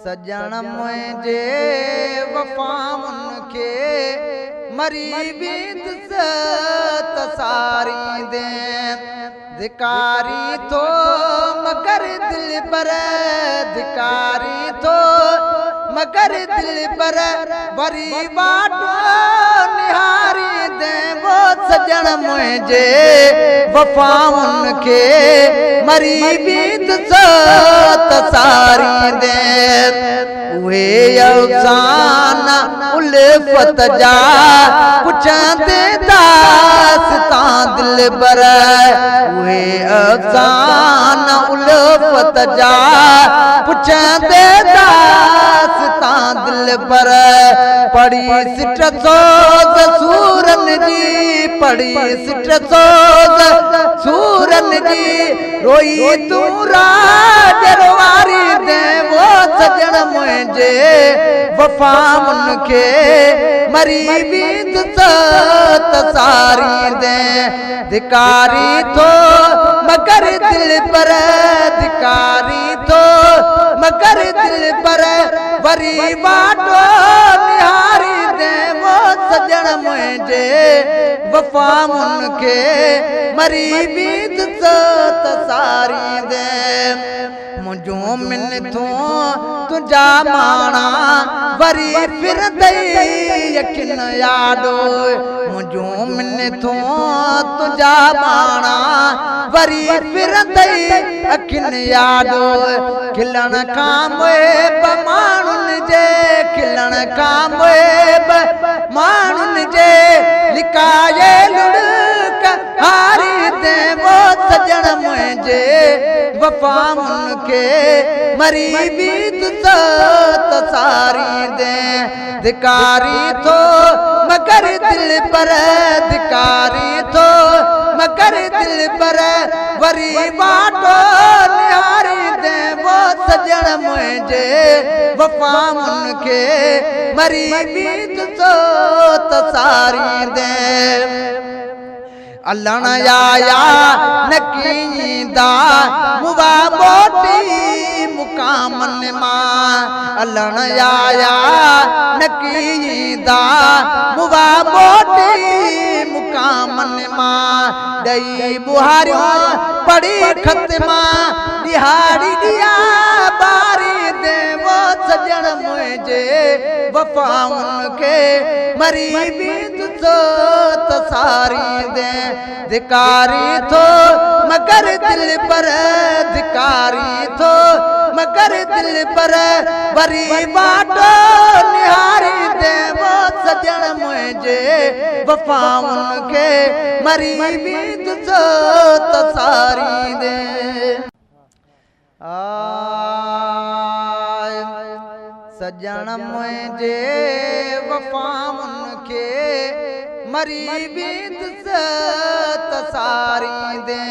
सजण मुंहिंजे वफ़ाउन खे मरी बीत तसारींदे धिकारी थो मगर दिल पर धिकारी थो मगर दिल पर वरी बाटो निहारींदे वो सजण मुंहिंजे वफ़ाउन खे मरी बीत तसारींदे उहे अफ़साना उल्फत जा पुछंदे दास्तां दिल बर उहे अफ़साना उल्फत जा पुछंदे दास्तां दिल बर पढ़ी सिट सोज़ सूरन जी पढ़ी सिट सोज़ सूरन जी रोई तूं राज रवारी दे वो सजण मुंहिंजे वफ़ाउन खे मरी बीत तसारींदे धिकारी थो मगर दिल पर धिकारी थो मगर दिल पर वरी बाटो निहारींदे वो सजण मुंहिंजे वफ़ाउन खे मरी बीत तसारींदे मुंहिंजो मिनथूं तुंहिंजा माणा वरी फिरंदई यकीन यादो मुंहिंजो मिनथूं तुंहिंजा माणा वरी फिरंदई अखिन यादो खिलण खां मुहिब माण्हुनि जे खिलण खां मुहिब माण्हुनि जे लिकाए लुड़क हारी दे वो सजण मुंहिंजे वफ़ाउन खे मरी बीत तसारींदे धिकारी थो मगर दिल पर धिकारी थो मगर दिल पर वरी बाटो निहारींदे वो सजण मुंहिंजे वफ़ाउन खे मरी बीत तसारींदे अलण आया नकींदा मुवा मोटी मुकामन मां अलण आया नकींदा मुवा मोटी मुकामन मां ॾई बुहारियूं पढ़ी ख़तमा दिहाड़ी दिया बारी दे वो सजण मुंहिंजे वफ़ाउन खे मरी बीत तसारींदे धिकारी थो मगर दिल पर धिकारी थो मगर दिल पर वरी बाटो निहारींदे वो सजण मुंहिंजे वफ़ाउन खे मरी बीत तसारींदे सजण मुंहिंजे वफ़ाउन खे मरी बीत तसारींदे